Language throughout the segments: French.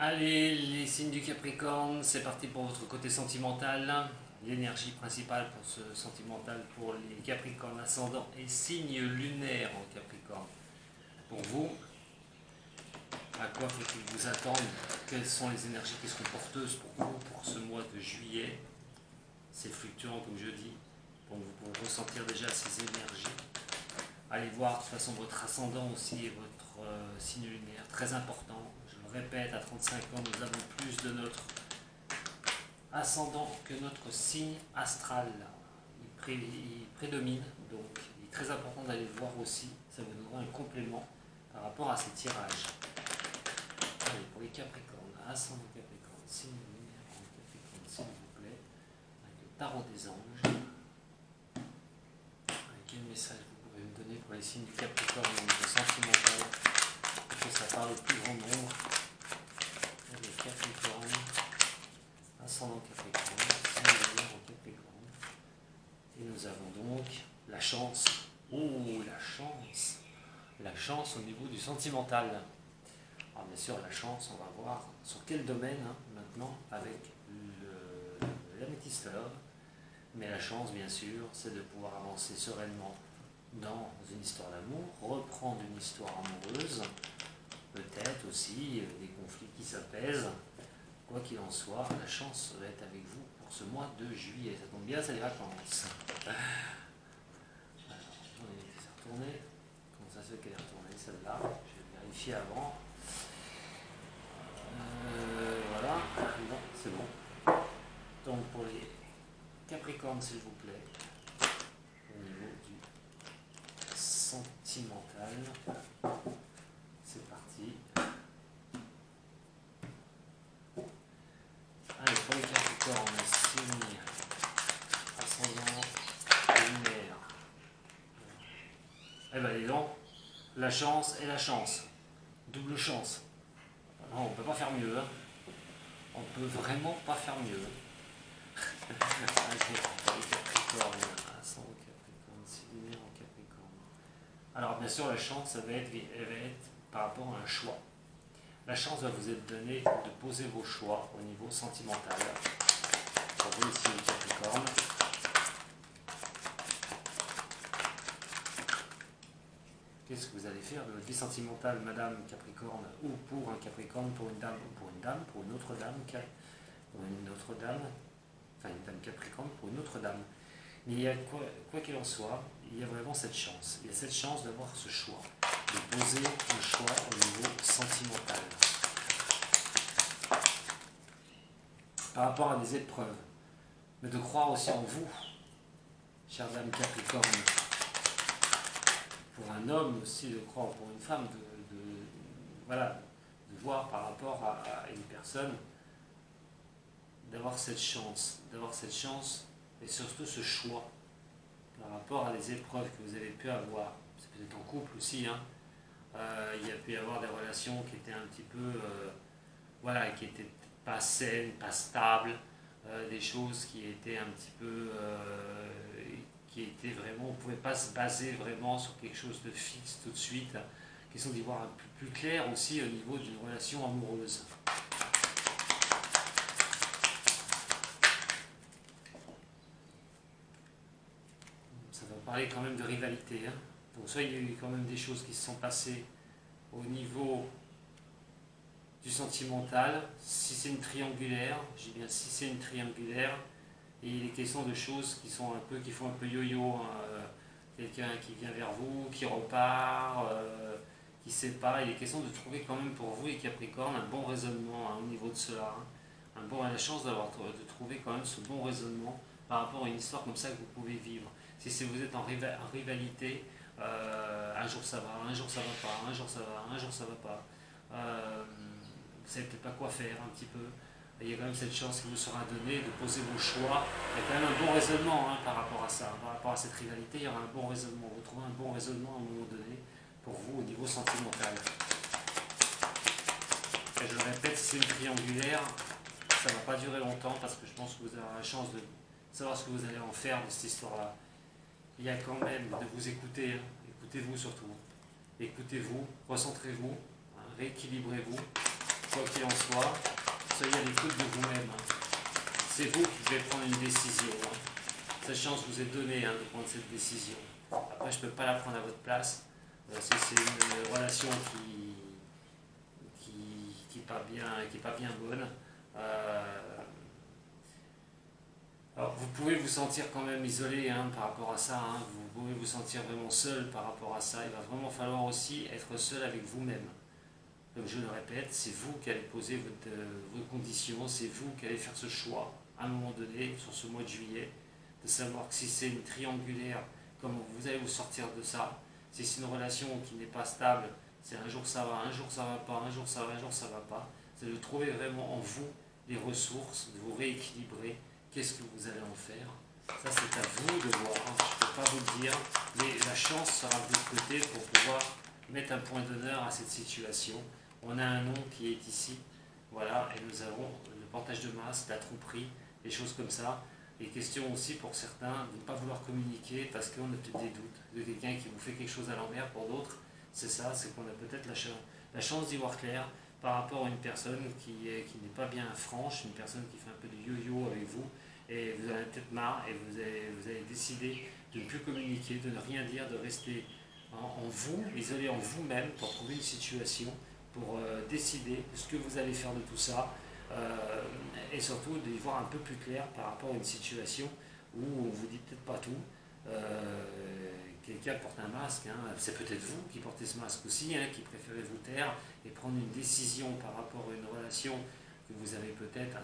Allez, les signes du Capricorne, c'est parti pour votre côté sentimental. L'énergie principale pour ce sentimental pour les Capricornes ascendant et signe lunaire en Capricorne. Pour vous, à quoi faut-il vous attendre? Quelles sont les énergies qui seront porteuses pour vous pour ce mois de juillet? C'est fluctuant comme je dis, donc vous pouvez ressentir déjà ces énergies. Allez voir de toute façon votre ascendant aussi et votre signe lunaire, très important. Je le répète, à 35 ans, nous avons plus de notre ascendant que notre signe astral. Il prédomine, donc il est très important d'aller le voir aussi. Ça vous donnera un complément par rapport à ces tirages. Allez, pour les Capricornes, ascendant Capricorne, signe lunaire en Capricorne, s'il vous plaît, avec le tarot des anges. Quel message vous pouvez me donner pour les signes du Capricorne au niveau sentimental, pour que ça parle au plus grand nombre? Les Capricornes, ascendant Capricorne, signe lunaire en Capricorne. Et nous avons donc la chance. Oh, la chance! La chance au niveau du sentimental. Alors bien sûr, la chance, on va voir sur quel domaine maintenant avec l'améthyste love. Mais la chance, bien sûr, c'est de pouvoir avancer sereinement dans une histoire d'amour, reprendre une histoire amoureuse, peut-être aussi des conflits qui s'apaisent. Quoi qu'il en soit, la chance va être avec vous pour ce mois de juillet. Ça tombe bien, c'est les vacances. Alors, j'en ai laissé retourner. Comment ça se fait qu'elle est retournée, celle-là? Je vais vérifier avant. Voilà, bon, c'est bon. Donc pour les Capricornes, s'il vous plaît, au niveau du sentimental, c'est parti. Allez, pour les Capricornes, signe ascendant lunaire. Eh ben dis donc, la chance et la chance. Double chance. Non, on peut pas faire mieux. Hein. On peut vraiment pas faire mieux. Allez, pour les Capricornes, ascendant Capricorne, signe lunaire en Capricorne. Alors bien sûr, la chance, elle va être par rapport à un choix. La chance va vous être donnée de poser vos choix au niveau sentimental. Pour vous ici, les Capricornes. Qu'est-ce que vous allez faire de votre vie sentimentale, Madame Capricorne, ou pour un Capricorne, pour une dame, ou pour une dame, pour une autre dame, enfin une dame Capricorne pour une autre dame. Mais il y a quoi qu'il en soit, il y a vraiment cette chance. Il y a cette chance d'avoir ce choix, de poser un choix au niveau sentimental. Par rapport à des épreuves, mais de croire aussi en vous, chère dame Capricorne. Pour un homme aussi, de croire, pour une femme, voilà, de voir par rapport à une personne, d'avoir cette chance et surtout ce choix par rapport à des épreuves que vous avez pu avoir. C'est peut-être en couple aussi, hein. Il y a pu y avoir des relations qui étaient un petit peu, voilà, qui n'étaient pas saines, pas stables, des choses qui étaient un petit peu, qui étaient vraiment, on ne pouvait pas se baser vraiment sur quelque chose de fixe tout de suite. Question d'y voir un peu plus clair aussi au niveau d'une relation amoureuse. Ça va parler quand même de rivalité. Hein. Donc soit il y a eu quand même des choses qui se sont passées au niveau du sentimental. Si c'est une triangulaire, je dis bien si c'est une triangulaire, et il est question de choses qui sont qui font un peu yo-yo. Hein. Quelqu'un qui vient vers vous, qui repart, qui ne sait pas. Il est question de trouver quand même pour vous, les Capricornes, un bon raisonnement hein, au niveau de cela. Hein. La chance de trouver quand même ce bon raisonnement par rapport à une histoire comme ça que vous pouvez vivre. Si vous êtes en rivalité, un jour ça va, un jour ça va pas, un jour ça va, un jour ça va pas. Vous savez peut-être pas quoi faire un petit peu. Il y a quand même cette chance qui vous sera donnée de poser vos choix. Il y a quand même un bon raisonnement hein, par rapport à ça, par rapport à cette rivalité, il y aura un bon raisonnement. Vous trouvez un bon raisonnement à un moment donné pour vous au niveau sentimental. Et je le répète, si c'est une triangulaire, ça ne va pas durer longtemps parce que je pense que vous aurez la chance de savoir ce que vous allez en faire de cette histoire-là. Il y a quand même de vous écouter, hein. Écoutez-vous surtout. Écoutez-vous, recentrez-vous, hein, rééquilibrez-vous. quoi qu'il en soit, soyez à l'écoute de vous-même. C'est vous qui devez prendre une décision. Cette chance vous est donnée de prendre cette décision. Après, je ne peux pas la prendre à votre place. Si c'est une relation qui n'est pas bien bonne. Alors, vous pouvez vous sentir quand même isolé par rapport à ça. Vous pouvez vous sentir vraiment seul par rapport à ça. Il va vraiment falloir aussi être seul avec vous-même. Comme je le répète, c'est vous qui allez poser vos conditions, c'est vous qui allez faire ce choix à un moment donné, sur ce mois de juillet, de savoir que si c'est une triangulaire, comment vous allez vous sortir de ça. Si c'est une relation qui n'est pas stable, c'est un jour ça va, un jour ça va pas, un jour ça va, un jour ça va pas. C'est de trouver vraiment en vous les ressources, de vous rééquilibrer. Qu'est-ce que vous allez en faire? Ça, c'est à vous de voir. Je ne peux pas vous le dire, mais la chance sera de votre côté pour pouvoir mettre un point d'honneur à cette situation. On a un nom qui est ici, voilà, et nous avons le portage de masse, la tromperie, des choses comme ça. Et question aussi pour certains de ne pas vouloir communiquer parce qu'on a peut-être des doutes de quelqu'un qui vous fait quelque chose à l'envers. Pour d'autres, c'est ça, c'est qu'on a peut-être la chance d'y voir clair par rapport à une personne qui n'est pas bien franche, une personne qui fait un peu de yo-yo avec vous, et vous en avez peut-être marre et vous avez décidé de ne plus communiquer, de ne rien dire, de rester en vous, isolé en vous-même pour trouver une situation, pour décider ce que vous allez faire de tout ça, et surtout d'y voir un peu plus clair par rapport à une situation où on ne vous dit peut-être pas tout. Quelqu'un porte un masque, c'est peut-être vous qui portez ce masque aussi, qui préférez vous taire et prendre une décision par rapport à une relation que vous avez peut-être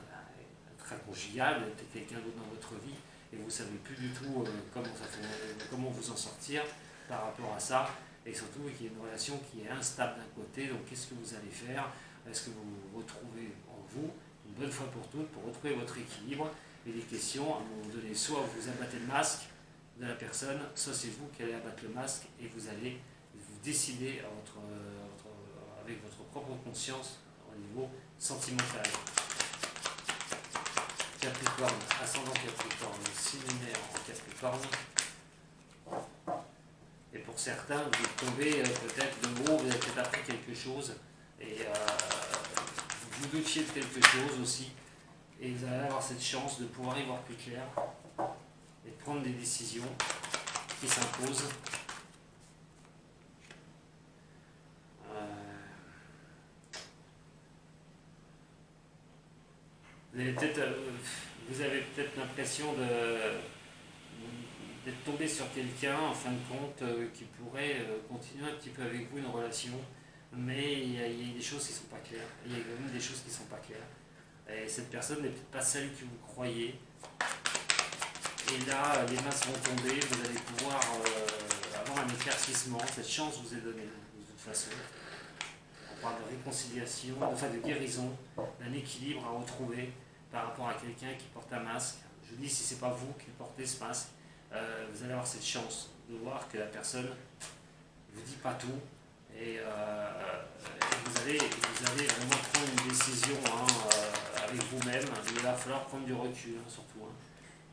intraconjugale, peut-être quelqu'un d'autre dans votre vie, et vous ne savez plus du tout comment vous en sortir par rapport à ça, et surtout qu'il y a une relation qui est instable d'un côté, donc qu'est-ce que vous allez faire? Est-ce que vous retrouvez en vous, une bonne fois pour toutes, pour retrouver votre équilibre? Et les questions, à un moment donné, soit vous abattez le masque de la personne, soit c'est vous qui allez abattre le masque et vous allez vous décider avec votre propre conscience au niveau sentimental. Capricorne, ascendant Capricorne, 6 lunaire en Capricorne. Et pour certains, vous tombez peut-être de haut, vous avez peut-être appris quelque chose et vous doutiez de quelque chose aussi. Et vous allez avoir cette chance de pouvoir y voir plus clair et de prendre des décisions qui s'imposent. Vous avez peut-être l'impression d'être tombé sur quelqu'un, en fin de compte, qui pourrait continuer un petit peu avec vous une relation, mais il y a des choses qui ne sont pas claires. Il y a quand même des choses qui ne sont pas claires. Et cette personne n'est peut-être pas celle que vous croyez. Et là, les masses vont tomber, vous allez pouvoir avoir un éclaircissement. Cette chance vous est donnée de toute façon. On parle de réconciliation, enfin de guérison, d'un équilibre à retrouver par rapport à quelqu'un qui porte un masque. Je vous dis, si ce n'est pas vous qui portez ce masque, vous allez avoir cette chance de voir que la personne ne vous dit pas tout. Et vous allez vraiment prendre une décision avec vous-même. Il va falloir prendre du recul, surtout.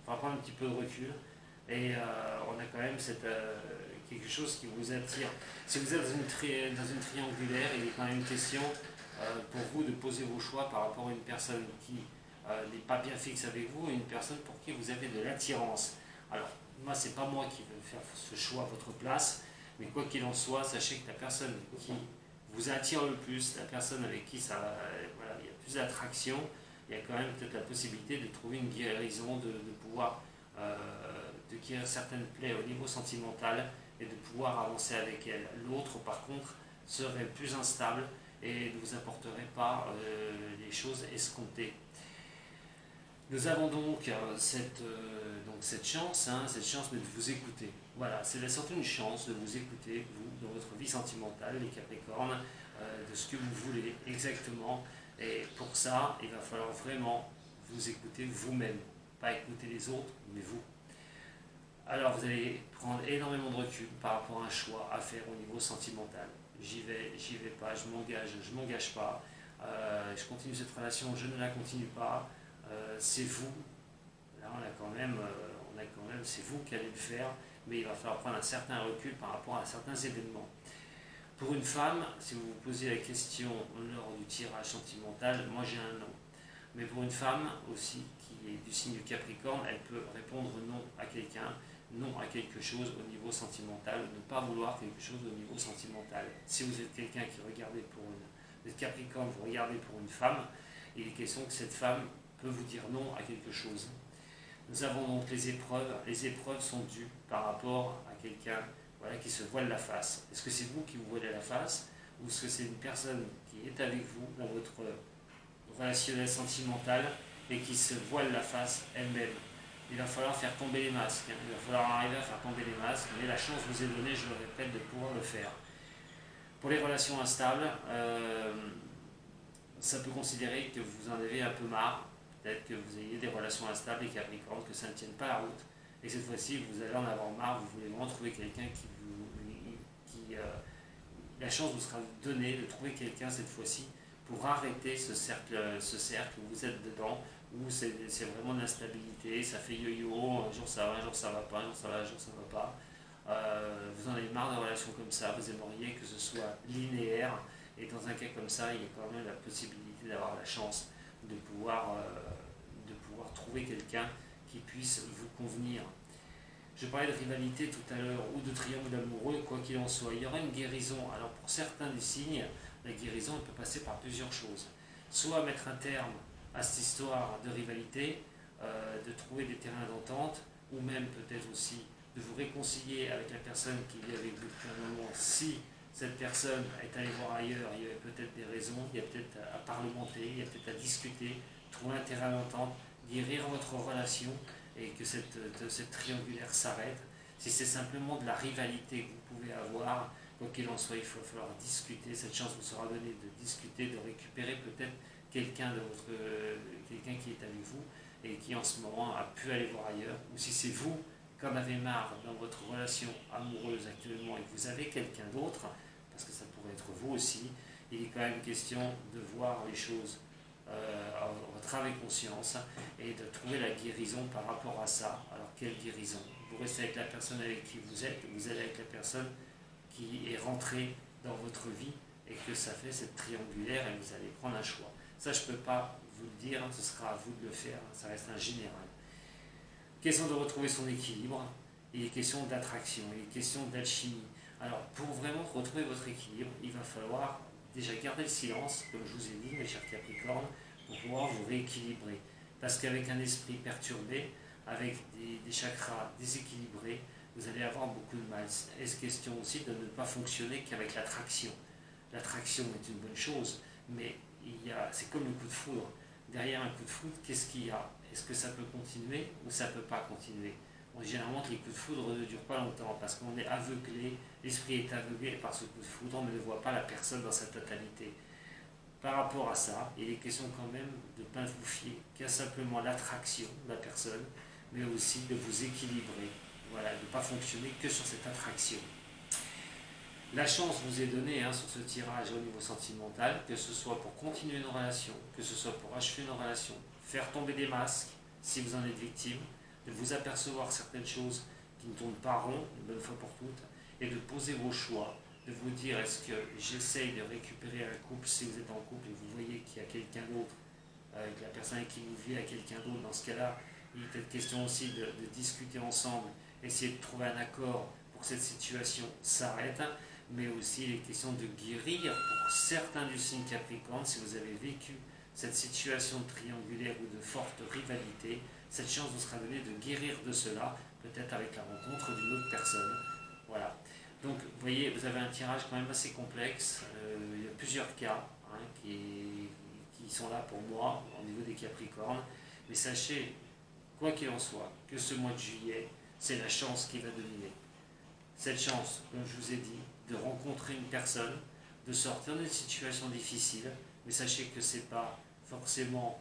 Il va prendre un petit peu de recul. Et on a quand même quelque chose qui vous attire. Si vous êtes dans une triangulaire, il est quand même question pour vous de poser vos choix par rapport à une personne qui n'est pas bien fixe avec vous et une personne pour qui vous avez de l'attirance. Alors, moi, c'est pas moi qui vais faire ce choix à votre place, mais quoi qu'il en soit, sachez que la personne qui vous attire le plus, la personne avec qui il y a plus d'attraction, il y a quand même peut-être la possibilité de trouver une guérison, de pouvoir de guérir certaines plaies au niveau sentimental et de pouvoir avancer avec elle. L'autre, par contre, serait plus instable et ne vous apporterait pas les choses escomptées. Nous avons donc cette chance de vous écouter. Voilà, c'est surtout une chance de vous écouter, vous, dans votre vie sentimentale, les Capricornes, de ce que vous voulez exactement. Et pour ça, il va falloir vraiment vous écouter vous-même. Pas écouter les autres, mais vous. Alors vous allez prendre énormément de recul par rapport à un choix à faire au niveau sentimental. J'y vais pas, je m'engage pas, je continue cette relation, je ne la continue pas. C'est vous, là on a quand même, c'est vous qui allez le faire, mais il va falloir prendre un certain recul par rapport à certains événements. Pour une femme, si vous vous posez la question lors du tirage sentimental, moi j'ai un non. Mais pour une femme aussi, qui est du signe du Capricorne, elle peut répondre non à quelqu'un, non à quelque chose au niveau sentimental, ne pas vouloir quelque chose au niveau sentimental. Si vous êtes quelqu'un qui regardez pour une... Vous êtes Capricorne, vous regardez pour une femme, il est question que cette femme peut vous dire non à quelque chose. Nous avons donc les épreuves. Les épreuves sont dues par rapport à quelqu'un, voilà, qui se voile la face. Est-ce que c'est vous qui vous voilez la face, ou est-ce que c'est une personne qui est avec vous dans votre relationnel sentimental et qui se voile la face elle-même? Il va falloir faire tomber les masques, hein. Il va falloir arriver à faire tomber les masques, mais la chance vous est donnée, je le répète, de pouvoir le faire. Pour les relations instables, ça peut considérer que vous en avez un peu marre, peut-être que vous ayez des relations instables et Capricorne, que ça ne tienne pas la route, et cette fois-ci vous allez en avoir marre, vous voulez vraiment trouver quelqu'un la chance vous sera donnée de trouver quelqu'un cette fois-ci pour arrêter ce cercle où vous êtes dedans, où c'est vraiment de l'instabilité, ça fait yo-yo, un jour ça va, un jour ça va pas, un jour ça va, un jour ça va pas. Vous en avez marre de relations comme ça, vous aimeriez que ce soit linéaire, et dans un cas comme ça, il y a quand même la possibilité d'avoir la chance de pouvoir trouver quelqu'un qui puisse vous convenir. Je parlais de rivalité tout à l'heure, ou de triangle amoureux, quoi qu'il en soit. Il y aura une guérison. Alors pour certains des signes, la guérison elle peut passer par plusieurs choses. Soit mettre un terme à cette histoire de rivalité, de trouver des terrains d'entente, ou même peut-être aussi de vous réconcilier avec la personne qui vit avec vous depuis un moment. Si cette personne est allée voir ailleurs, il y a peut-être des raisons, il y a peut-être à parlementer, il y a peut-être à discuter, trouver un terrain d'entente, guérir votre relation, et que cette triangulaire s'arrête. Si c'est simplement de la rivalité que vous pouvez avoir, quoi qu'il en soit, il va falloir discuter. Cette chance vous sera donnée de discuter, de récupérer peut-être quelqu'un qui est avec vous et qui en ce moment a pu aller voir ailleurs. Ou si c'est vous qui en avez marre dans votre relation amoureuse actuellement et que vous avez quelqu'un d'autre, parce que ça pourrait être vous aussi, il est quand même question de voir les choses votre âme et conscience et de trouver la guérison par rapport à ça. Alors quelle guérison? Vous restez avec la personne avec qui vous êtes avec la personne qui est rentrée dans votre vie et que ça fait cette triangulaire et vous allez prendre un choix. Ça je ne peux pas vous le dire, ce sera à vous de le faire, ça reste un général. Question de retrouver son équilibre, il est question d'attraction, il est question d'alchimie. Alors pour vraiment retrouver votre équilibre, il va falloir déjà garder le silence, comme je vous ai dit, mes chers Capricornes, pour pouvoir vous rééquilibrer. Parce qu'avec un esprit perturbé, avec des chakras déséquilibrés, vous allez avoir beaucoup de mal. Est-ce question aussi de ne pas fonctionner qu'avec l'attraction? L'attraction est une bonne chose, mais c'est comme le coup de foudre. Derrière un coup de foudre, qu'est-ce qu'il y a? Est-ce que ça peut continuer ou ça ne peut pas continuer? Généralement, les coups de foudre ne durent pas longtemps parce qu'on est aveuglé, l'esprit est aveuglé par ce coup de foudre, on ne voit pas la personne dans sa totalité. Par rapport à ça, il est question quand même de ne pas vous fier qu'à simplement l'attraction de la personne, mais aussi de vous équilibrer, voilà, de ne pas fonctionner que sur cette attraction. La chance vous est donnée sur ce tirage au niveau sentimental, que ce soit pour continuer une relation, que ce soit pour achever une relation, faire tomber des masques si vous en êtes victime, de vous apercevoir certaines choses qui ne tournent pas rond une bonne fois pour toutes, et de poser vos choix, de vous dire est-ce que j'essaye de récupérer un couple si vous êtes en couple et vous voyez qu'il y a quelqu'un d'autre, que la personne avec qui vous vivez a quelqu'un d'autre, dans ce cas-là, il est peut-être question aussi de discuter ensemble, essayer de trouver un accord pour que cette situation s'arrête, mais aussi il est question de guérir pour certains du signe Capricorne, si vous avez vécu cette situation triangulaire ou de forte rivalité, cette chance vous sera donnée de guérir de cela, peut-être avec la rencontre d'une autre personne. Voilà. Donc, vous voyez, vous avez un tirage quand même assez complexe. Il y a plusieurs cas qui sont là pour moi, au niveau des Capricornes. Mais sachez, quoi qu'il en soit, que ce mois de juillet, c'est la chance qui va dominer. Cette chance, comme je vous ai dit, de rencontrer une personne, de sortir d'une situation difficile, mais sachez que ce n'est pas forcément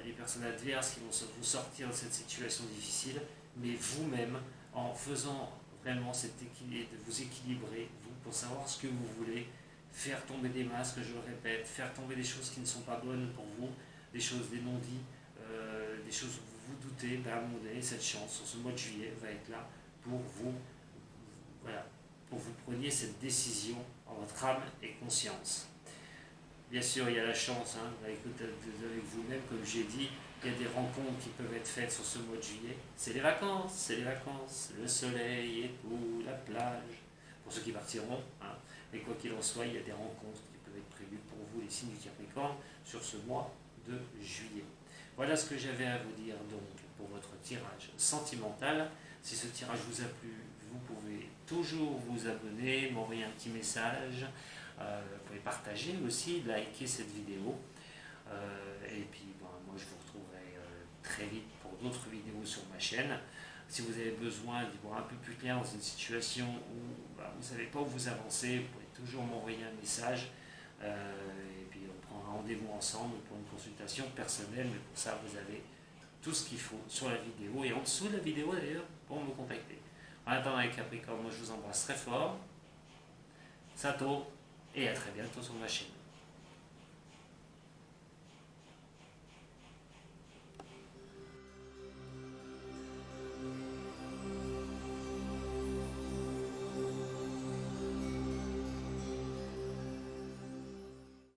les personnes adverses qui vont vous sortir de cette situation difficile, mais vous-même, en faisant vraiment cet équilibre, de vous équilibrer, vous, pour savoir ce que vous voulez, faire tomber des masques, je le répète, faire tomber des choses qui ne sont pas bonnes pour vous, des choses, des non-dits, des choses où vous vous doutez, à un moment donné, cette chance, sur ce mois de juillet, va être là pour vous, voilà, pour que vous preniez cette décision en votre âme et conscience. Bien sûr, il y a la chance avec vous-même, comme j'ai dit, il y a des rencontres qui peuvent être faites sur ce mois de juillet. C'est les vacances, le soleil et tout, la plage, pour ceux qui partiront. Mais quoi qu'il en soit, il y a des rencontres qui peuvent être prévues pour vous, les signes du Capricorne, sur ce mois de juillet. Voilà ce que j'avais à vous dire donc pour votre tirage sentimental. Si ce tirage vous a plu, vous pouvez toujours vous abonner, m'envoyer un petit message. Vous pouvez partager aussi, liker cette vidéo. Et puis moi je vous retrouverai très vite pour d'autres vidéos sur ma chaîne. Si vous avez besoin d'y voir un peu plus clair dans une situation où vous ne savez pas où vous avancez, vous pouvez toujours m'envoyer un message. Et puis on prend un rendez-vous ensemble pour une consultation personnelle. Mais pour ça, vous avez tout ce qu'il faut sur la vidéo et en dessous de la vidéo d'ailleurs pour me contacter. En attendant, avec Capricorne, moi je vous embrasse très fort. Sato, et à très bientôt sur ma chaîne.